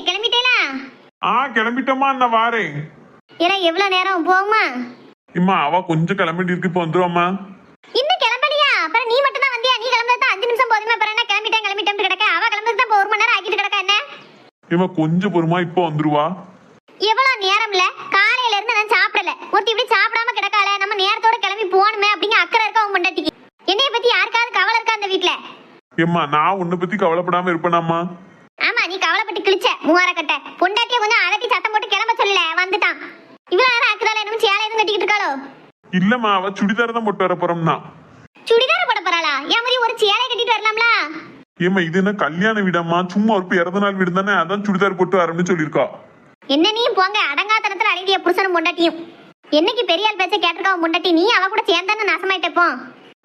கிளம்பிட்டேலா? கிளம்பிட்டோமா, நான் வாரேன். ஏன்னா எவ்வளவு நேரம் போகுமா? இம்மா அவ கொஞ்சம் கிளம்பிட்டு இருக்கு, இப்போ வந்துருவாமா. இன்னும் கிளம்பலையா? அப்புறம் நீ மட்டும் தான் வந்தியா? நீ கிளம்புறதா 5 நிமிஷம் போதுமே. அப்புறம் என்ன கிளம்பிட்டேன் கிடக்க? அவ கிளம்புறதுக்கு தான் 1 மணி நேரம் ஆகிட்டு கிடக்க. என்ன இம்மா கொஞ்சம் பொறுமா, இப்போ வந்துருவா. எவ்வளவு நேரம்ல? காலையில இருந்து நான் சாப்பிடல. ஒருத்தி இப்படி சாப்பிடாம கிடக்கால. நம்ம நேரத்தோட கிளம்பி போகணுமே அப்படிங்க அக்கறை இருக்கா உன் பொண்டாட்டிக்கு? என்னைய பத்தி யாருக்காவது கவலை இருக்கா அந்த வீட்டுல? ஏம்மா நான் உன்னை பத்தி கவலைப்படாம இருப்பேனாமா? ஆமா, நீ கவலைப்பட்டு கிழிச்ச மூவார கட்ட பொண்டாட்டிய கொஞ்சம் அதட்டி சத்தம் போட்டு கிளம்ப சொல்லல. வந்துட்டான். இவ்வளவு நேரம் ஆக்குதால என்னமோ சேலை எதுவும் கட்டிக்கிட்டு இருக்காளோ? இல்லம்மா, அவ சுடிதார் தான் போட்டு வர போறோம்னா. சுடிதார் போட போறாளா? ஏன் மாதிரி ஒரு சேலை கட்டிட்டு வரலாம்ல? ஏம்மா இது என்ன கல்யாண வீடாம்மா? சும்மா ஒரு பிறந்த நாள் வீடு தானே, அதான் சுடிதார் போட்டு வரணும்னு சொல்லியிருக்கா. என்ன நீயும் போங்க, அடங்காத்தனத்துல அழகிய புருஷனும் பொண்டாட்டியும். என்னைக்கு பெரிய ஆள் பேச்ச கேட்டிருக்கா உன் பொண்டாட்டி? நீ அவ கூட சேர்ந்தானே நாசமாயிட்டப்போ.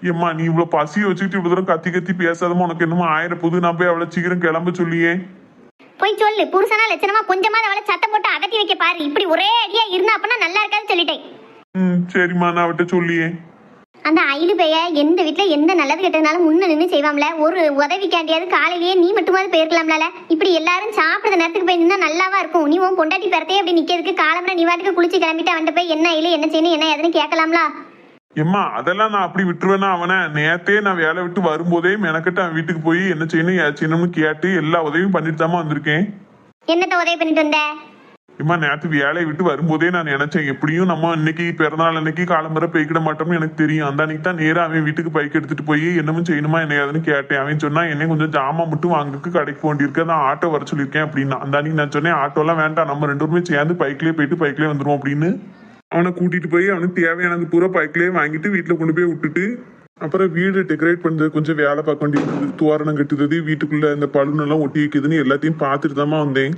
ஏம்மா நீ இவ்வளவு பசியை வச்சுக்கிட்டு இவ்வளவு தூரம் கத்தி கத்தி பேசாதமா, உனக்கு என்னமோ 1000 போது. நான் போய் அவளை சீக்கிரம் கிளம்ப சொல்லியே. போய் சொல்லு, புருஷனா லட்சணமா கொஞ்சமாவது அவளை சத்தம் போட்டு அகட்டி வைக்க பாரு. இப்படி ஒரே அடியா இருந்தா அப்படின்னா நல்லா இருக்காதுன்னு சொல்லிட்டேன். சரிம்மா, நான் அவட்ட சொல்லியே. அந்த அயிலு பைய எந்த வீட்டுல எந்த நல்லது கெட்டதுனாலும் முன்ன நின்று செய்வாம்ல. ஒரு உதவிக்காண்டியாவது காலையிலேயே நீ மட்டுமாவது போயிருக்கலாம்ல. இப்படி எல்லாரும் சாப்பிடுற நேரத்துக்கு போய் நின்னா நல்லாவா இருக்கும்? நீ உன் பொண்டாட்டி பிறத்தையே அப்படி நிக்கிறதுக்கு காலம்பர நீ வாட்டுக்கு குளிச்சு கிளம்பிட்டு அவன்கிட்ட போய் என்ன இல்லை என்ன செய்யணும் என்ன எதுன்னு கேட்கலாம்ல. எம்மா அதெல்லாம் நான் அப்படி விட்டுருவேனா? அவனை நேத்தே நான் வேலை விட்டு வரும்போதே மெனக்கிட்டு அவன் வீட்டுக்கு போய் என்ன செய்யணும் ஏன் செய்யணும்னு கேட்டு எல்லா உதவியும் பண்ணிட்டு தாமா வந்திருக்கேன். என்னத்த உதவி பண்ணிட்டு வந்த? எம்மா நேத்து வேலையை விட்டு வரும்போதே நான் நினைச்சேன், எப்படியும் நம்ம இன்னைக்கு பிறந்தநாள் அன்னைக்கு காலம்பரை போய்க்கிட மாட்டோம்னு எனக்கு தெரியும். அந்த அன்னைக்கு தான் நேரம் அவன் வீட்டுக்கு பைக் எடுத்துட்டு போய் என்னமும் செய்யணுமா என்ன ஏதுன்னு கேட்டேன். அவன் சொன்னா என்ன கொஞ்சம் ஜாமான் மட்டும் வாங்கக்கு கடைக்கு போண்டிருக்கு, நான் ஆட்டோ வர சொல்லியிருக்கேன் அப்படின்னா. அந்த அன்னைக்கு நான் சொன்னேன் ஆட்டோலாம் வேண்டாம், நம்ம 2 பேருமே சேர்ந்து பைக்லயே போயிட்டு பைக்லயே வந்துருவோம் அப்படின்னு. அவனை கூட்டிட்டு போய் அவனுக்கு தேவையானது பூரா பைக்லயே வாங்கிட்டு வீட்டுல கொண்டு போய் விட்டுட்டு அப்புறம் வீடு டெக்கரேட் பண்றது கொஞ்சம் வேலை பார்க்க வேண்டியது, தோரணம் கட்டுறது, வீட்டுக்குள்ள இந்த பலூனெல்லாம் ஒட்டி வைக்குதுன்னு எல்லாத்தையும் பார்த்துட்டு தாமா வந்தேன்.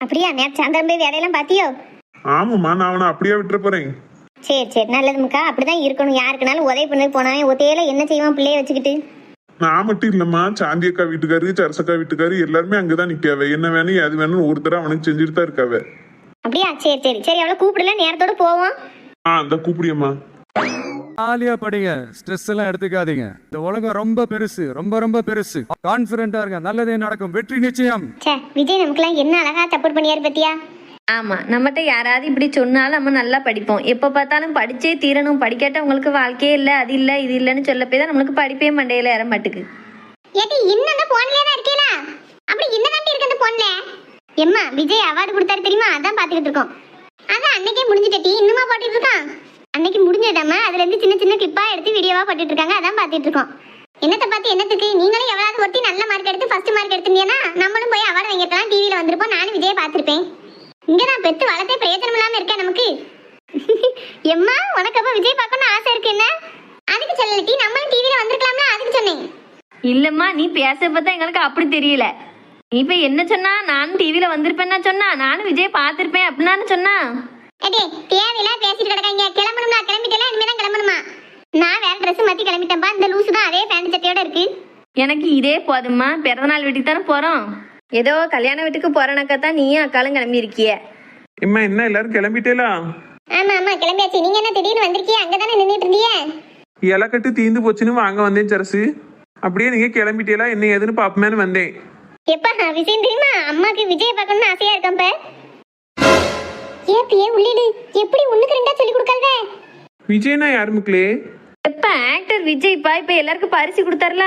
அப்படியா? நேற்று சாயந்தரம் போய் வேலையெல்லாம் பாத்தியோ? ஆமாம்மா, நான் அவனை அப்படியே விட்டுற போறேன். சரி நல்லதுமுக்கா, அப்படிதான் இருக்கணும். யாருக்குனாலும் உதவி பண்ணி போனாவே ஒத்தையில என்ன செய்வான் பிள்ளைய வச்சுக்கிட்டு. நான் மட்டும் இல்லம்மா, சாந்தி அக்கா வீட்டுக்காரு, சரசக்கா வீட்டுக்காரு எல்லாருமே அங்கதான் நிக்காவ. என்ன வேணும் எது வேணும்னு ஒருத்தர அவனுக்கு செஞ்சுட்டு தான் இருக்காவ. அப்படியா? சரி அவளை கூப்பிடல, நேரத்தோட போவோம். அந்த கூப்பிடியம்மா. ஜாலியா படிங்க, ஸ்ட்ரெஸ் எல்லாம் எடுத்துக்காதீங்க. இந்த உலகம் ரொம்ப பெருசு, ரொம்ப பெருசு. கான்பிடண்டா இருங்க, நல்லதே நடக்கும், வெற்றி நிச்சயம். விஜய் நமக்குலாம் என்ன அழகா சப்போர்ட் பண்ணியாரு பத்தியா? ஆமா, நம்மகிட்ட யாராவது இப்படி சொன்னாலும் நம்ம நல்லா படிப்போம். எப்ப பார்த்தாலும் படிச்சே தீரணும், படிக்காட்ட உங்களுக்கு வாழ்க்கையே இல்ல, அது இல்ல இது இல்லன்னு சொல்ல போய் தான் நம்மளுக்கு படிப்பே மண்டையில ஏற மாட்டுக்கு. ஏடி இன்னும் அந்த போன்லயே தான் இருக்கீங்களா? அப்படி என்ன தாண்டி இருக்கு அந்த போன்ல? எம்மா விஜய் அவார்டு கொடுத்தாரு தெரியுமா? அதான் பாத்துக்கிட்டு இருக்கோம். அதான் அன்னைக்கே முடிஞ்சிட்டடி, இன்னுமா போட்டுட்டு இருக்கான்? அன்னைக்கு முடிஞ்சதாம அதுல இருந்து சின்ன கிளிப்பா எடுத்து வீடியோவா போட்டுட்டு இருக்காங்க, அதான் பாத்துட்டு இருக்கோம். என்னத்தை பார்த்து என்னத்துக்கு? நீங்களும் எவ்வளவு ஒருத்தி நல்ல மார்க் எடுத்து ஃபர்ஸ்ட் மார்க் எடுத்தீங்கன்னா நம்மளும் போய் அவார்டு வாங்கிக்கலாம். டிவில வந்திருப்போம், நானும் விஜய பாத்திருப்பேன். இங்கதான் பெத்து வளர்த்தே பிரயோஜனம் இல்லாம இருக்கா நமக்கு. எம்மா உனக்கு அப்ப விஜய் பார்க்கணும்னு ஆசை இருக்கு என்ன? அதுக்கு சொல்லலட்டி, நம்மளும் டிவில வந்திருக்கலாம்ல, அதுக்கு சொன்னேன். இல்லம்மா, நீ பேச பார்த்தா எங்களுக்கு அப்படி தெரியல. நீ இப்ப என்ன சொன்னா? நானும் டிவில வந்திருப்பேன்னா சொன்னா, நானும் விஜய் பார்த்திருப்பேன் அப்படின்னு சொன்னா. அடே தேவையில்ல பேசிட்டு கிடக்காங்க. கிளம்பணுமா? கிளம்பிட்டேலாம், இனிமேதான் கிளம்பணுமா? நான் வேற ட்ரெஸ் மாத்தி கிளம்பிட்டேன்பா. இந்த லூசு தான் அதே பேண்ட் சட்டையோட இருக்கு. எனக்கு இதே போதும்மா, பிறந்தநாள் வீட்டுக்கு தானே போறோம். ஏதோ கல்யாண வீட்டுக்கு போறனாக்கா தான் நீயும் அக்காலும் கிளம்பி இருக்கிய. இம்மா என்ன எல்லாரும் கிளம்பிட்டேலா? ஆமா கிளம்பியாச்சு. நீங்க என்ன திடீர்னு வந்திருக்கீங்க? அங்கதானே நின்றுட்டு இருந்தீங்க. இலக்கட்டு தீந்து போச்சுன்னு வாங்க வந்தேன் சரசு. அப்படியே நீங்க கிளம்பிட்டேலா என்ன ஏதுன்னு பாப்பமேன்னு வந்தேன். எப்பா விஷயம் தெரியுமா? அம்மாக்கு விஜய் பார்க்கணும்னு ஆசையா இருக்கம்பா. ஏப்பியே உள்ளிடு. எப்படி ஒண்ணுக்கு ரெண்டா சொல்லி கொடுக்காத? விஜய்னா யாரு மக்களே? எப்ப ஆக்டர் விஜய்ப்பா இப்ப எல்லாருக்கும் பரிசு கொடுத்தாருல,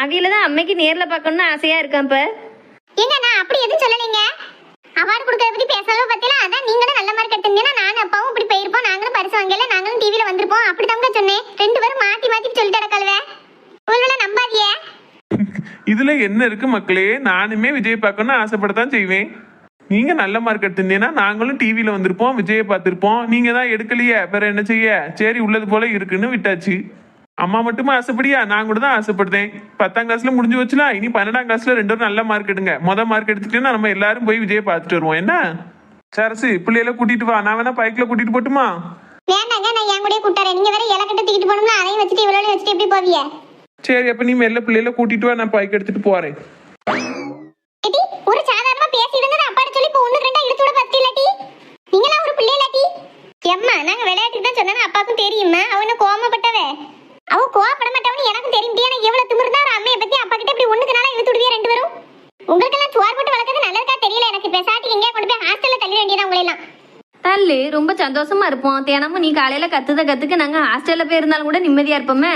அவையில தான் அம்மைக்கு நேர்ல பார்க்கணும்னு ஆசையா இருக்கான்ப்ப. ஏங்க நான் அப்படி எதுவும் சொல்லலைங்க. அவார்டு கொடுக்கறத பத்தி பேசலாம் பத்திலாம். அதான் நீங்களும் நல்ல மார்க் எடுத்தீங்கன்னா நானும் அப்பாவும் இப்படி போயிருப்போம், நாங்களும் பரிசு வாங்கல, நாங்களும் டிவில வந்திருப்போம். அப்படிதாங்க சொன்னேன். 2 பேரும் மாத்தி சொல்லிட்டு அடக்கல்வே. ஒருவேளை நம்பாதியே. இதுல என்ன இருக்கு மக்களே? நானுமே விஜய் பார்க்கணும்னு ஆசைப்படத்தான் செய்வேன். நீங்க நல்ல மார்க் எடுத்திருந்தீங்கன்னா நாங்களும் டிவில வந்திருப்போம், விஜயை பார்த்திருப்போம். நீங்க தான் எடுக்கலையே, வேற என்ன செய்ய? சரி உள்ளது போல இருக்குன்னு விட்டாச்சு. அம்மா மட்டுமா ஆசைப்படியா? நான் கூட தான் ஆசைப்படுறேன். 10ஆம் கிளாஸ்ல முடிஞ்சு வச்சுலாம். இனி 12ஆம் கிளாஸ்ல 2 பேரும் நல்ல மார்க் எடுங்க. மார்க் எடுத்துட்டீங்கன்னா நம்ம எல்லாரும் போய் விஜயை பார்த்துட்டு வருவோம். என்ன சரசு, பிள்ளையில கூட்டிட்டு வா. நான் வேணா பைக்ல கூட்டிட்டு போட்டுமா? வேண்டாங்க, நான் என் கூட கூட்டாரேன். நீங்க வேற இலக்கட்ட தூக்கிட்டு போனோம்னா அதையும் வச்சுட்டு இவ்வளவு வச்சுட்டு எப்படி போவீங்க? சரி, அப்ப நீ மெல்ல பிள்ளையில கூட்டிட்டு வா, நான் பைக் எடுத்துட்டு போறேன். ஒரு சாதாரணமா பேசிட்டு இருந்தது அப்பாட்ட சொல்லி இப்போ ஒண்ணு ரெண்டா இழுத்து விட பத்தி இல்லாட்டி நீங்களா ஒரு பிள்ளை இல்லாட்டி. எம்மா நாங்க விளையாட்டுக்கு தான் சொன்னா அப்பாக்கும் தெரியுமா? அவன கோவப்பட்டவே. அவ கோவப்பட மாட்டவனு எனக்கு தெரியும். ஆனா எவ்வளவு திமிர்ந்தாரு அம்மையை பத்தி அப்பா கிட்ட இப்படி ஒண்ணுக்கு நாளா இழுத்து விடுவியா 2 பேரும்? உங்களுக்கு எல்லாம் சுவார் போட்டு வளர்க்கறது நல்லதுக்கா தெரியல எனக்கு. பேச தள்ளிட வேண்டியதான் உங்களை எல்லாம். தள்ளு, ரொம்ப சந்தோஷமா இருப்போம். தினமும் நீ காலையில கத்துக்க நாங்க ஹாஸ்டல்ல போயிருந்தாலும் கூட நிம்மதியா இருப்போமே.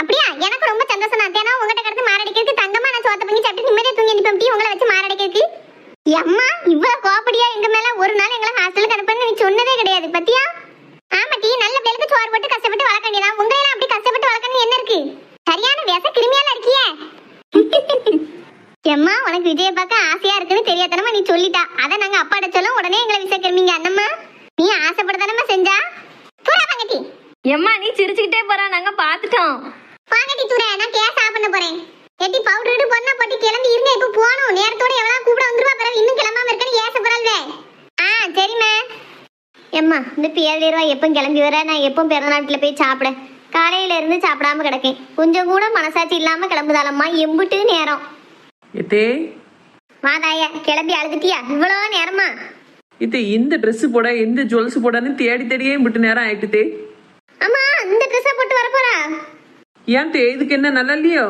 அப்படியா? எனக்கு ரொம்ப சந்தோஷம் தான். தினம் உங்ககிட்ட கடந்து மாரடிக்கிறதுக்கு தங்கமா நான் சோத்த பண்ணி சாப்பிட்டு நிம்மதியா தூங்கி நிப்பேன் டீ உங்களை வச்சு மாரடிக்கிறதுக்கு. அம்மா இவ்வளவு கோபடியா எங்க மேல ஒரு நாள் எங்களை ஹாஸ்டலுக்கு அனுப்புன்னு நீ சொன்னதே கிடையாது பத்தியா? ஆமா டீ, நல்ல பிள்ளைக்கு சோறு போட்டு கஷ்டப்பட்டு வளர்க்க வேண்டியதான். உங்களை எல்லாம் அப்படி கஷ்டப்பட்டு வளர்க்கணும் என்ன இருக்கு? சரியான விச கிருமியால இருக்கியே. எம்மா உனக்கு விஜய பார்க்க ஆசையா இருக்குன்னு தெரியாதனமா நீ சொல்லிட்டா. அத நாங்க அப்பாட்ட சொல்ல உடனே எங்களை விச கிருமிங்க அண்ணம்மா. நீ ஆசைப்படதானமா செஞ்சா? தூரா வாங்கட்டி. எம்மா நீ சிரிச்சுக்கிட்டே போறா, நாங்க பாத்துட்டோம். வாங்கட்டி தூரா, நான் கேஸ் ஆஃப் பண்ண போறேன். எட்டி பவுடர் இடு பொண்ணா போட்டு கிளம்பி இருங்க. இப்ப போணும். நேரத்தோட எவ்வளவு கூப்பிட வந்துருவா பிறகு இன்னும் கிளம்பாம இருக்கன்னு ஏச போறல்வே. சரிம்மா. எம்மா இந்த பேரடி ரூபா எப்போ கிளம்பி வர? நான் எப்போ பிறந்த நாட்டில் போய் சாப்பிட? காலையில இருந்து சாப்பிடாம கிடக்கேன். கொஞ்சம் கூட மனசாட்சி இல்லாம கிளம்புதாலம்மா. எம்புட்டு நேரம் எத்தே மாதாய கிளம்பி அழுதுட்டியா? இவ்வளோ நேரமா? இத்தே இந்த ட்ரெஸ் போட எந்த ஜுவல்ஸ் போடன்னு தேடி தேடியே விட்டு நேரம் ஆயிட்டுதே. ஆமா இந்த ட்ரெஸ்ஸை போட்டு வர போறா? ஏன் தே இதுக்கு என்ன நல்லா இல்லையோ?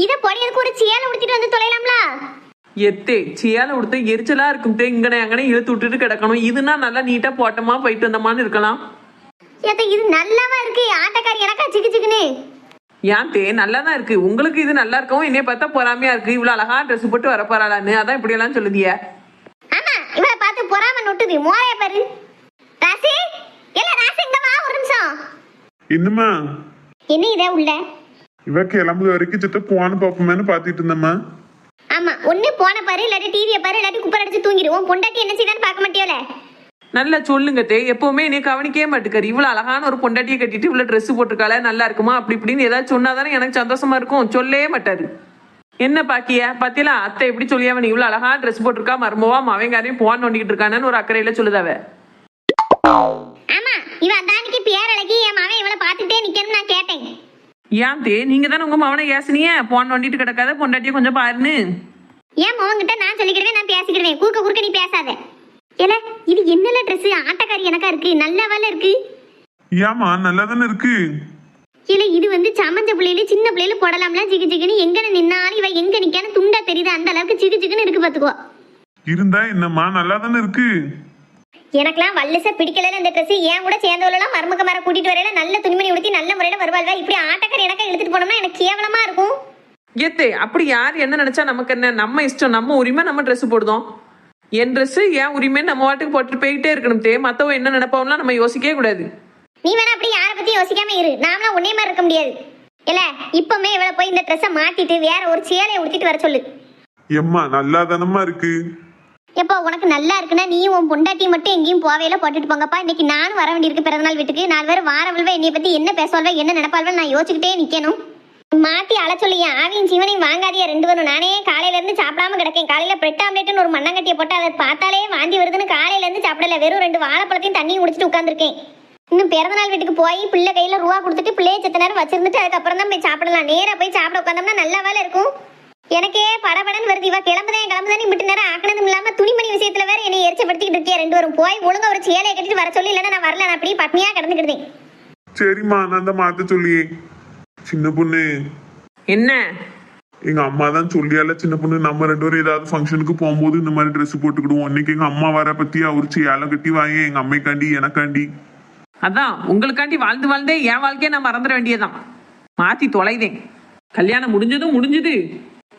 இத பொடியதுக்கு ஒரு சேலை உடுத்திட்டு வந்து தொலைலாம்ல? எத்தே சேலை உடுத்த எரிச்சலா இருக்கும் தே. இங்கனே அங்கனே இழுத்து விட்டுட்டு கிடக்கணும். இதுனா நல்லா நீட்டா போட்டோமா போயிட்டு வந்தோமான்னு இருக்கலாம். ஏத்த இது நல்லாவா இருக்கு? ஆட்டக்காரி எனக்கா சிக்கு சிக்குன்னு. ஏன் தே நல்லாதான் இருக்கு. உங்களுக்கு இது நல்லா இருக்கவும் என்னைய பார்த்தா பொறாமையா இருக்கு. இவ்வளவு அழகா ட்ரெஸ் போட்டு வர போறாளான்னு அதான் இப்படி எல்லாம் சொல்லுதிய. ஆமா இவளை பார்த்து பொறாம நொட்டுது. மோரைய பாரு. ராசி இல்ல ராசி இங்க வா ஒரு நிமிஷம். என்னம்மா என்ன இதே உள்ள? இவ கிளம்புற வரைக்கும் சித்த போன்னு பாப்போமேன்னு பாத்துட்டு இருந்தம்மா. ஆமா ஒண்ணு போன பாரு, இல்லாட்டி டிவியை பாரு, இல்லாட்டி குப்பர் அடிச்சு தூங்கிடுவோம். பொண்டாட்டி என்ன செய்தான்னு பார்க்க மாட்டியோல? நல்லா சொல்லுங்க தே. எப்பவுமே என்னைய கவனிக்கவே மாட்டுக்காரு. இவ்வளவு அழகான ஒரு பொண்டாட்டியை கட்டிட்டு இவ்வளவு ட்ரெஸ் போட்டிருக்காள நல்லா இருக்குமா அப்படி இப்படின்னு ஏதாவது சொன்னாதானே எனக்கு சந்தோஷமா இருக்கும். சொல்லவே மாட்டாரு. என்ன பாக்கிய பாத்தியலா அத்தை எப்படி சொல்லியாவ? நீ இவ்வளவு அழகா ட்ரெஸ் போட்டிருக்கா மருமவா மவங்காரையும் போன் நோண்டிக்கிட்டு இருக்கானு ஒரு அக்கறையில சொல்லுதாவ. ஆமா இவ அதானிக்கு பேரழகி என் மாவன் இவளை பார்த்துட்டே நிக்கணும்னு நான் கேட்டேன். ஏன் தே நீங்க தானே உங்க மவனை ஏசினிய போன் நோண்டிட்டு கிடக்காத பொண்டாட்டியை கொஞ்சம் பாருன்னு. ஏன் மவங்கிட்ட நான் சொல்லிக்கிடுவேன், நான் பேசிக்கிடுவேன். குறுக்க நீ பேசாத. ஏல இது என்னல ட்ரெஸ்? ஆட்டக்காரி எனக்கா இருக்கு. நல்லாவால இருக்கு. ஏமா நல்லா தானே இருக்கு. இல்ல இது வந்து சமஞ்ச பிள்ளையில சின்ன பிள்ளையில போடலாம்ல. ஜிகு ஜிகுன்னு எங்க நின்னாலும் இவ எங்க நிக்கான்னு துண்டா தெரியுது. அந்த அளவுக்கு ஜிகு ஜிகுன்னு இருக்கு பாத்துக்கோ. இருந்தா என்னம்மா நல்லா தானே இருக்கு. எனக்கெல்லாம் வல்லச பிடிக்கல இந்த ட்ரெஸ். ஏன் கூட சேர்ந்தவளெல்லாம் மருமக மர கூட்டிட்டு வரையில நல்ல துணிமணி உடுத்தி நல்ல முறையில வருவாள்வா. இப்படி ஆட்டக்காரி எனக்கா இழுத்துட்டு போனோம்னா எனக்கு கேவலமா இருக்கும். ஏத்தே அப்படி யார் என்ன நினைச்சா நமக்கு என்ன? நம்ம இஷ்டம், நம்ம உரிமை, நம்ம ட்ரெஸ் போடுதோம். என் ட்ரெஸ் ஏன் உரிமை நம்ம வாட்டுக்கு போட்டுட்டு போயிட்டே இருக்கணும் தே. மத்தவ என்ன நினைப்பாவெல்லாம் நம்ம யோசிக்கவே கூடாது. நீ வேணா அப்படி யாரை பத்தி யோசிக்காம இரு. நாமளாம் ஒன்னே மாதிரி இருக்க முடியாது. இல்ல இப்பவுமே இவளை போய் இந்த ட்ரெஸ்ஸை மாத்திட்டு வேற ஒரு சேலையை உடுத்திட்டு வர சொல்லு. எம்மா நல்லா தானம்மா இருக்கு. எப்போ உனக்கு நல்லா இருக்குன்னா நீ உன் பொண்டாட்டி மட்டும் எங்கேயும் போவையில போட்டுட்டு போங்கப்பா. இன்னைக்கு நானும் வர வேண்டியிருக்கு பிறந்தநாள் வீட்டுக்கு. 4 பேர் வாரவள்வா என்னைய பத்தி என்ன பேசுவாள்வா என்ன நினைப்பாள்வா நான் யோசிச்சுக்கிட்டே நிக்கணும். மாத்தி அழ சொல்லியா? ஆவியும் ஜீவனையும் வாங்காதியா 2 பேரும். நானே காலையில இருந்து சாப்பிடாம கிடக்கேன். காலையில பிரெட் ஆம்லேட்னு ஒரு மண்ணங்கட்டியை போட்டு அதை பார்த்தாலே வாந்தி வருதுன்னு காலையில இருந்து சாப்பிடல. வெறும் 2 வாழைப்பழத்தையும் தண்ணியும் குடிச்சிட்டு உட்காந்துருக்கேன். இன்னும் பிறந்தநாள் வீட்டுக்கு போய் பிள்ளை கையில ரூபா கொடுத்துட்டு பிள்ளைய செத்த நேரம் வச்சிருந்துட்டு அதுக்கப்புறம் தான் போய் சாப்பிடலாம். நேரா போய் சாப்பிட உட்காந்தோம்னா நல்லா வேலை இருக்கும். எனக்கே படபடன்னு வருது. இவ கிளம்புதான் விட்டு நேரம் ஆக்கினதும் இல்லாம துணிமணி விஷயத்துல வேற என்னை எரிச்சப்படுத்திக்கிட்டு இருக்கே. 2 பேரும் போய் ஒழுங்கா ஒரு சேலையை கட்டிட்டு வர சொல்லி. இல்லைன்னா நான் வரல, நான் அப்படியே பட்னியா கிடந்துக்கிட்டேன். சரிம்மா நான் தான் மாத்த சொல்லியே. சின்ன பொண்ணு என்ன எங்க அம்மா தான் சொல்லியால சின்ன பொண்ணு நம்ம 2 பேரும் ஏதாவது ஃபங்க்ஷனுக்கு போகும்போது இந்த மாதிரி ட்ரெஸ் போட்டுக்கிடுவோம். இன்னைக்கு எங்க அம்மா வர பத்தி ஒரு சேலை கட்டி வாங்க எங்க அம்மைக்காண்டி எனக்காண்டி. அதான் உங்களுக்காண்டி வாழ்ந்து வாழ்ந்தே என் வாழ்க்கையை நான் மறந்துட வேண்டியதான். மாத்தி தொலைதேன். கல்யாணம் முடிஞ்சதும் முடிஞ்சது.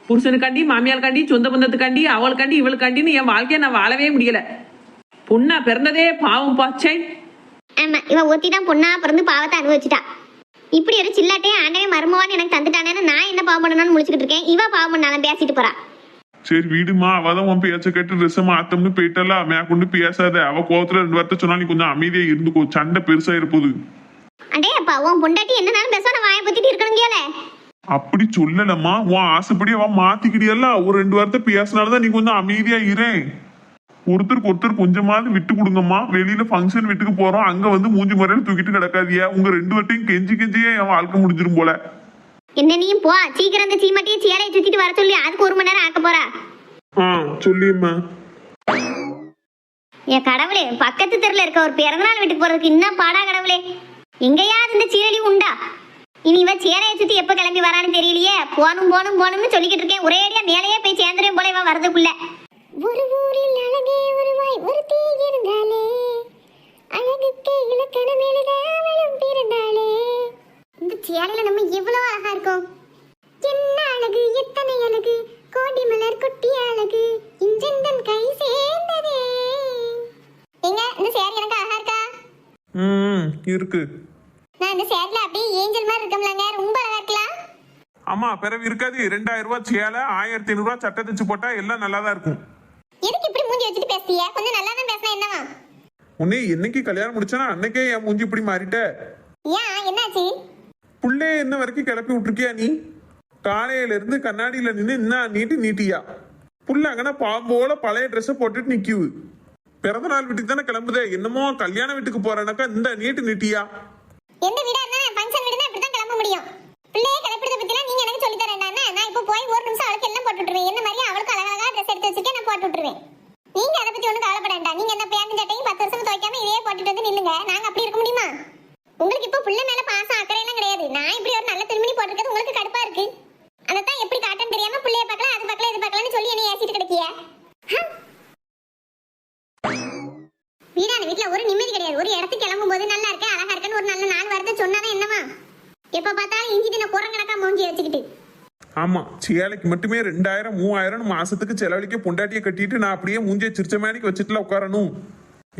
புருஷனுக்காண்டி மாமியாருக்காண்டி சொந்த பந்தத்துக்காண்டி அவளுக்காண்டி இவளுக்காண்டின்னு என் வாழ்க்கையை நான் வாழவே முடியல. பொண்ணா பிறந்ததே பாவம் பாச்சை. ஆமா இவ ஒத்தி தான் பொண்ணா பிறந்து பாவத்தை அனுபவிச்சுட்டா. இப்படி ஒரு சில்லாட்டையே ஆண்டவே மருமவான்னு எனக்கு தந்துட்டானேன்னு நான் என்ன பாவம் பண்ணணும்னு முடிச்சுக்கிட்டு இருக்கேன். இவ பாவம் பண்ணாலும் பேசிட்டு போறா. சரி வீடுமா அவதான் உன் பேச்ச கேட்டு ட்ரெஸ் மாத்தம்னு போயிட்டல. மேற்கொண்டு பேசாத. அவ கோவத்துல 2 வார்த்தை சொன்னா நீ கொஞ்சம் அமைதியா இருந்துக்கோ. சண்டை பெருசா இருப்போது. அடே அப்பா உன் பொண்டாட்டி என்னனாலும் பேச நான் வாயை பத்திட்டு இருக்கணுங்கல. அப்படி சொல்லலம்மா. உன் ஆசைப்படி அவ மாத்திக்கிடியல்ல. ஒரு 2 வார்த்தை பேசினால்தான் நீ கொஞ்சம் அமைதியா இரு. ஒருத்தருக்கு ஒருத்தர் கொஞ்சமாவது விட்டு கொடுங்கம்மா. வெளியில ஃபங்க்ஷன் வீட்டுக்கு போறோம். அங்க வந்து மூஞ்சி முறையில தூக்கிட்டு கிடக்காதியா. உங்க 2 வட்டையும் கெஞ்சியே என் வாழ்க்கை முடிஞ்சிரும் போல. என்ன நீயும் போ. சீக்கிரம் அந்த சீமாட்டியை சேலையை சுத்திட்டு வர சொல்லி. அதுக்கு 1 மணி நேரம் ஆக்க போறா. சொல்லியம்மா. என் கடவுளே, பக்கத்து தெருல இருக்க ஒரு பிறந்தநாள் வீட்டுக்கு போறதுக்கு இன்னும் பாடா கடவுளே. எங்கயாவது இந்த சீரழி உண்டா? இனி இவ சேலையை சுத்தி எப்ப கிளம்பி வரான்னு தெரியலையே. போனும்னு சொல்லிக்கிட்டு இருக்கேன். ஒரேடியா மேலேயே போய் சேர்ந்துரும் போல இவ வரதுக்குள்ள. ஒரு ஊரில் அழகே வருவாய் ஒருத்தி அழகு இன்றெந்தன் கை சேர்ந்ததே. எங்க இந்த சேரி எனக்கு அழகா இருக்கா? இருக்கு. நான் இந்த சேரில அப்படியே ஏஞ்சல் மாதிரி இருக்கம்லங்க, ரொம்ப அழகா இருக்கலாம். ஆமா, பிறகு இருக்காது. 2000 ரூபாய் சேலை, 1500 ரூபாய் சட்டை தச்சு போட்டா எல்லாம் நல்லா தான் இருக்கும். எதுக்கு இப்படி மூஞ்சி வச்சுட்டு பேசுறிய? கொஞ்சம் நல்லா தான் பேசினா என்னவா? உன்னை என்னைக்கு கல்யாணம் முடிச்சனா அன்னைக்கே என் மூஞ்சி இப்படி மாறிட்ட. ஏன் என்னாச்சு? புள்ளே என்ன வரைக்கும் கிளப்பி விட்டுருக்கியா நீ? காலையில இருந்து கண்ணாடியில நின்று என்ன நீட்டியா? புள்ள அங்கனா பாம்போல பழைய ட்ரெஸ் போட்டுட்டு நிக்குது. பிறந்த நாள் வீட்டுக்கு தானே கிளம்புதே, என்னமோ கல்யாண வீட்டுக்கு போறனாக்கா இந்த நீட்டியா? எந்த வீடா இருந்தா ஃபங்க்ஷன் வீடுனா இப்படி தான் கிளம்ப முடியும். பிள்ளையே கிளப்பிடுறத பத்திலாம் நீங்க எனக்கு சொல்லி தரேன்டானே. நான் இப்போ போய் ஒரு நிமிஷம் அவளுக்கு எல்லாம் போட்டு விட்டுருவேன். என்ன மாதிரி அவளுக்கு அழகா ட்ரெஸ் எடுத்து வச்சுக்க நான் போட்டு விட்டுருவேன். நீங்க அதை பத்தி ஒன்றும் கவலைப்பட வேண்டாம். நீங்க அந்த பேண்ட் சட்டையும் 10 வருஷம் துவைக்காம இதே போட்டுட்டு வந்து நில்லுங்க. நாங்க அப்படி இருக்க முடியுமா? உங்களுக்கு இப்போ பிள்ளை மேல பாசம் அக்கறை எல்லாம் கிடையாது. நான் இப்படி ஒரு நல்ல திருமணி போட்டுருக்கிறது உங்களுக்கு கடுப்பா இருக்கு. அதான் எப்படி காட்டன்னு தெரியாம பிள்ளைய பார்க்கலாம் அது பார்க்கலாம் இது பார்க்கலாம்னு சொல்லி என்ன ஏசிட்டு கிடைக்கிய. வீடான வீட்டுல ஒரு நிம்மதி கிடையாது. ஒரு இடத்துக்கு கிளம்பும் போது நல்லா இருக்க அழகா இருக்கன்னு ஒரு நல்ல நாள் வார்த்தை சொன்னாதான் என்னவா? எப்ப பார்த்தாலும் இஞ்சி தின குரங்கணக்கா மூஞ்சி வச்சுக்கிட்டு. ஆமா, சேலைக்கு மட்டுமே 2000 3000 மாசத்துக்கு செலவழிக்க பொண்டாட்டியை கட்டிட்டு நான் அப்படியே மூஞ்சிய சிரிச்ச மேனிக்கு வச்சுட்டுல உட்காரணும்.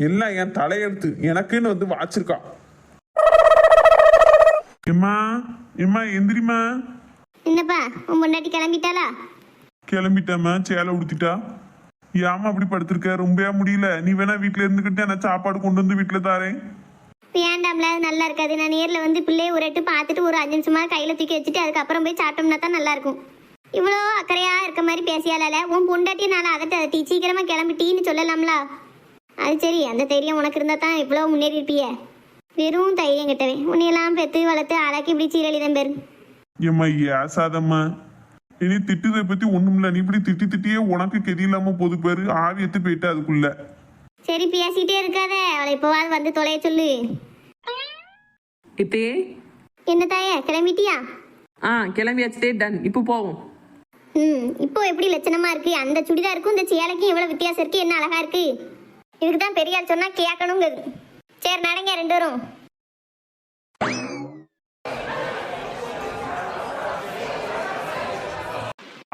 எல்லாம் என் தலையெழுத்து. எனக்குன்னு வந்து வாச்சிருக்கா. எம்மா எம்மா எந்திரிமா. என்னப்பா உன் பொண்டாட்டி கிளம்பிட்டாளா? கிளம்பிட்டம்மா, சேலை உடுத்திட்டா. ஏமா அப்படி படுத்திருக்க? ரொம்ப முடியல. நீ வேணா வீட்டுல இருந்துகிட்டு நான் சாப்பாடு கொண்டு வந்து வீட்டுல தாரேன். வேண்டாம்ல, அது நல்லா இருக்காது. நான் நேர்ல வந்து பிள்ளைய ஒரு எட்டு பார்த்துட்டு ஒரு 5 நிமிஷமா கையில தூக்கி வச்சுட்டு அதுக்கப்புறம் போய் சாப்பிட்டோம்னா தான் நல்லா இருக்கும். இவ்வளோ அக்கறையா இருக்க மாதிரி பேசியால உன் பொண்டாட்டியை நான் அதட்டி சீக்கிரமா கிளம்பிட்டீன்னு சொல்லலாம்ல. அது சரி, அந்த தைரியம் உனக்கு இருந்தா தான் இவ்வளோ முன்னேறி இருப்பிய. வெறும் தைரியம் கிட்டவே உன்னையெல்லாம் பெத்து வளர்த்து அழகி இப்படி சீரழிதான் பேரு. ஏம்மா ஏசாதம்மா. இனி திட்டுதை பத்தி ஒண்ணுமில்ல. நீ இப்படி திட்டியே உனக்கு கெதி இல்லாம போது பேரு. ஆவி எத்து போயிட்டு அதுக்குள்ள. சரி பேசிட்டே இருக்காத, அவளை இப்போவாது வந்து தொலைய சொல்லு. இத்தே என்ன தாயே கிளம்பிட்டியா? கிளம்பியாச்சு, டன். இப்போ போவோம். இப்போ எப்படி லட்சணமா இருக்கு? அந்த சுடிதாருக்கும் இந்த சேலைக்கும் எவ்வளவு வித்தியாசம் இருக்கு. என்ன அழகா இருக்கு. இதுக்கு தான் பெரியார் சொன்னா கேட்கணுங்கிறது. சரி நடங்க 2 பேரும்.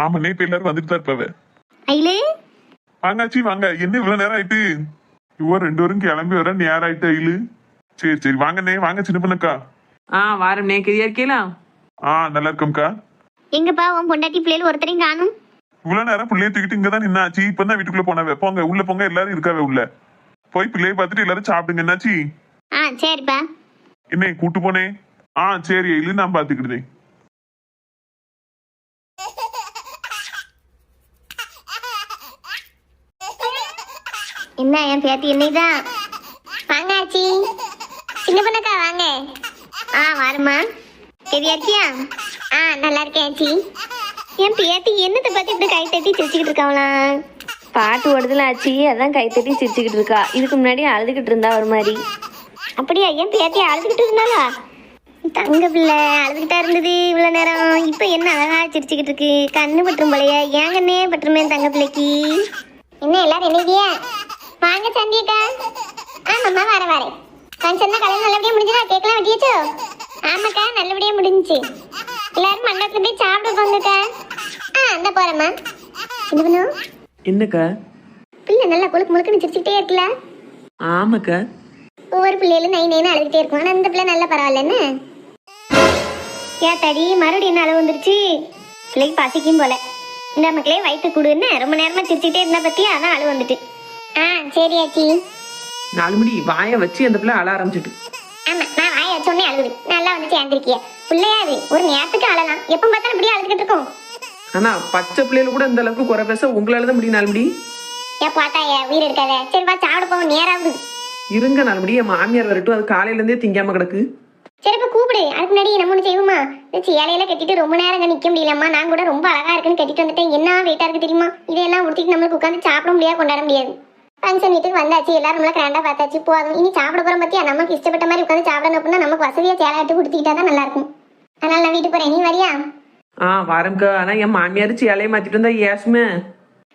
ஆமா, நேற்று எல்லாரும் வந்துட்டு தான் இருப்பாவ. ஐலே வாங்காச்சி வாங்க. என்ன இவ்வளவு நேரம் ஆயிட்டு? இவ்வளோ 2 பேரும் கிளம்பி வர நேரம் ஆயிட்டு ஐலு. சரி வாங்கண்ணே, வாங்க சின்ன பண்ணக்கா. வாரம் நேக்கரியா இருக்கலாம். நல்லா இருக்கம்க்கா. எங்கப்பா உன் பொண்டாட்டி பிள்ளைகள் ஒருத்தரையும் காணும்? இவ்வளவு நேரம் பிள்ளைய தூக்கிட்டு இங்கதான் நின்னாச்சு. இப்பதான் வீட்டுக்குள்ள போனவ. போங்க உள்ள போங்க, எல்லாரும் இருக்காவே உள்ள. போய் பிள்ளைய பார்த்துட்டு எல்லாரும் சாப்பிடுங்க. என்னாச்சு? சரிப்பா. என்ன கூட்டு போனேன்? சரி ஐலு, நான் பாத்துக்கிட்டேன். என்ன என் பேத்தி என்னைதான்? வாங்க ஆச்சி. சின்ன பண்ணக்கா வாங்க. வாருமா. சரியா இருக்கியா? நல்லா இருக்கேன் ஆச்சி. என் பேத்தி என்னத்தை பத்தி இப்படி கை தட்டி சிரிச்சுக்கிட்டு இருக்காங்களா? பாட்டு ஓடுதல ஆச்சு, அதான் கைத்தட்டி சிரிச்சுக்கிட்டு இருக்கா. இதுக்கு முன்னாடி அழுதுகிட்டு இருந்தா ஒரு மாதிரி. அப்படியா? என் பேத்தி அழுதுகிட்டு இருந்தாளா? தங்க பிள்ளை அழுதுகிட்டா இருந்தது இவ்வளவு நேரம். இப்ப என்ன அழகா சிரிச்சுக்கிட்டு இருக்கு. கண்ணு பற்றும் போலையா? ஏங்கன்னே பற்றுமே தங்க பிள்ளைக்கு. என்ன எல்லாரும் என்னையா? வாங்க சந்தியக்கா. ஆமாம்மா வரேன். ஃபங்க்ஷன் தான் கல்யாணம் நல்லபடியா முடிஞ்சதா? கேட்கலாம் வெட்டியாச்சோ? ஆமாக்கா நல்லபடியா முடிஞ்சுச்சு. எல்லாரும் மண்டபத்துல போய் சாப்பிட போங்கக்கா. அந்த போறேம்மா. என்ன பண்ணும்? என்னக்கா? பிள்ளை நல்லா கொழுக்கு முழுக்குன்னு சிரிச்சுக்கிட்டே இருக்குல்ல? ஆமாக்கா. ஒவ்வொரு பிள்ளைகளும் நைனு அழுதுகிட்டே இருக்கும். ஆனா இந்த பிள்ளை நல்லா பரவாயில்லன்னு. தடி மறுபடியும் என்ன அளவு வந்துருச்சு? பிள்ளைக்கு பசிக்கும் போல. இந்த மக்களே வயிற்று கூடுன்னு ரொம்ப நேரமா சிரிச்சுக்கிட்டே இருந்தா பத்தியா? அதான் அழுவு வந்துட்டு. சரியாச்சி. 4 மணி வாய வச்சு அந்த பிள்ளை அழ ஆரம்பிச்சிட்டு. ஆமா, நான் வாய வச்சோடனே அழுகுது. நல்லா வந்து சேர்ந்திருக்கிய பிள்ளையாது. ஒரு நேரத்துக்கு அழலாம். எப்ப பார்த்தாலும் இப்படியே அழுதுகிட்டு இருக்கும். ஆனா பச்சை பிள்ளைல கூட இந்த அளவுக்கு குறை பேச உங்களால தான் முடியும். 4 மணி பாத்தாய உயிர் எடுக்காத. சரி வா சாப்பிட போவோம். நேராகுது. இருங்க 4 மணி. என் மாமியார் வரட்டும். அது காலையில இருந்தே திங்காம கிடக்கு. சரி இப்ப கூப்பிடு. அதுக்கு முன்னாடி நம்ம ஒண்ணு செய்வோமா? சேலையில கட்டிட்டு ரொம்ப நேரம் நிக்க முடியலம்மா. நான் கூட ரொம்ப அழகா இருக்குன்னு கட்டிட்டு வந்துட்டேன். என்ன வெயிட்டா இருக்கு தெரியுமா? இதெல்லாம் உடுத்திட்டு நம்மளுக்கு உட்காந்து சாப்பிட முடியாது, கொண்டாட முடியாது. ஃபங்க்ஷன் வீட்டுக்கு வந்தாச்சு, எல்லாரும் நம்மள கிராண்டா பார்த்தாச்சு, போதும். இனி சாப்பிட போறோம் பத்தியா? நமக்கு இஷ்டப்பட்ட மாதிரி உட்காந்து சாப்பிடணும் அப்படின்னா நமக்கு வசதியா சேலை எடுத்து கொடுத்துக்கிட்டா தான் நல்லா இருக்கும். அதனால நான் வீட்டுக்கு போறேன். நீ வரியா? வரேன்க்கா. ஆனா என் மாமியார் சேலையை மாத்திட்டு இருந்தா ஏசுமே.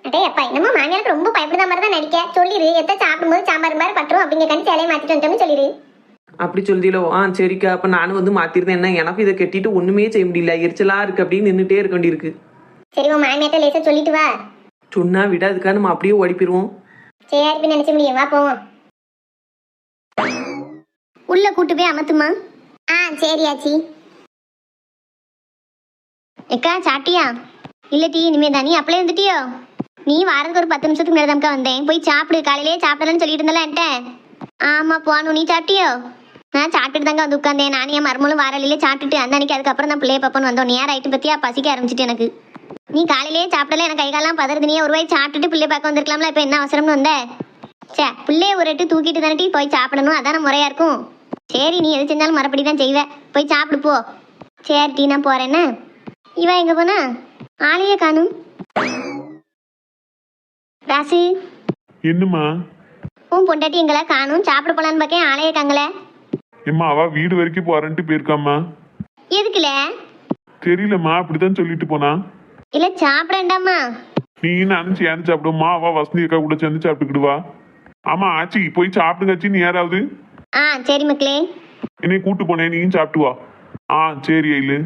அடே அப்பா, என்னமா மாமியாருக்கு ரொம்ப பயப்படுற மாதிரி தான் நடிக்க. சொல்லிரு, எத்த சாப்பிடும்போது சாம்பார் மாதிரி பட்டுரும் அப்படிங்க கண்டி சேலையை மாத்திட்டு வந்துட்டோம்னு சொல்லிடு. அப்படி சொல்லிலோ? சரிக்கா. அப்ப நானும் வந்து மாத்திருந்தேன். என்ன எனக்கு இதை கட்டிட்டு ஒண்ணுமே செய்ய முடியல. எரிச்சலா இருக்கு. அப்படின்னு நின்றுட்டே இருக்க வேண்டியிருக்கு. சரி உன் மாமியார்ட்ட லேசா சொல்லிட்டு வா. சொன்னா விடாதுக்கா நம்ம அப்படியே ஓடி போயிருவோம். சரி இப்ப நினைச்ச முடியும், வா போவோம். உள்ள கூட்டு போய் அமத்துமா. ஆ சரி ஆச்சி. எக்கா சாட்டியா? இல்ல டீ இனிமே தான். நீ அப்படியே வந்துட்டியோ? நீ வாரத்துக்கு ஒரு 10 நிமிஷத்துக்கு முன்னாடி தான்க்கா வந்தேன். போய் சாப்பிடு, காலையிலேயே சாப்பிடலன்னு சொல்லிட்டு இருந்தல என்கிட்ட. ஆமா போகணும். நீ சாப்பிட்டியோ? நான் சாப்பிட்டுட்டு தாங்க வந்து உட்காந்தேன். நானும் என் மருமகளும் வாரலையிலே சாப்பிட்டுட்டு அந்த அன்னைக்கு அதுக்கப்புறம் தான் பிள்ளைய பாப்பன்னு வந்தோம். நேரம் ஆயிட்டு பத்தியா பசிக்க ஆரம்பிச்சிட்டு எனக்கு. நீ காலையிலேயே சாப்பிடல, எனக்கு கைகாலாம் பதறது. நீ ஒரு வாய் சாப்பிட்டுட்டு பிள்ளை பார்க்க வந்திருக்கலாம்ல, இப்போ என்ன அவசரம்னு வந்த? சே பிள்ளைய ஒரு எட்டு தூக்கிட்டு தானே போய் சாப்பிடணும், அதான முறையா இருக்கும். சரி நீ எது செஞ்சாலும் மறுபடி தான் செய்வேன். போய் சாப்பிடு போ. சரி டீ நான் போறேன்னு. இவ எங்க போனா? ஆளையே காணும். ராசு என்னம்மா? உன் பொண்டாட்டி எங்கள காணும். சாப்பிட போலான்னு பார்க்கேன், ஆளையே காங்கல. எம்மா அவ வீடு வரைக்கும் போறேன்ட்டு போயிருக்காம்மா. எதுக்குல? தெரியலம்மா, அப்படித்தான் சொல்லிட்டு போனா. இல்ல சாப்பிடண்டாமா? நீ நானும் சேர்ந்து சாப்பிடுவோம்மா, அவ வசந்தி அக்கா கூட சேர்ந்து சாப்பிட்டுக்கிடுவா. ஆமா ஆச்சி போய் சாப்பிடுங்க ஆச்சி. நீ யாராவது? ஆ சரி மக்களே. என்னை கூட்டு போனேன், நீயும் சாப்பிட்டு வா. ஆ சரி ஐலு.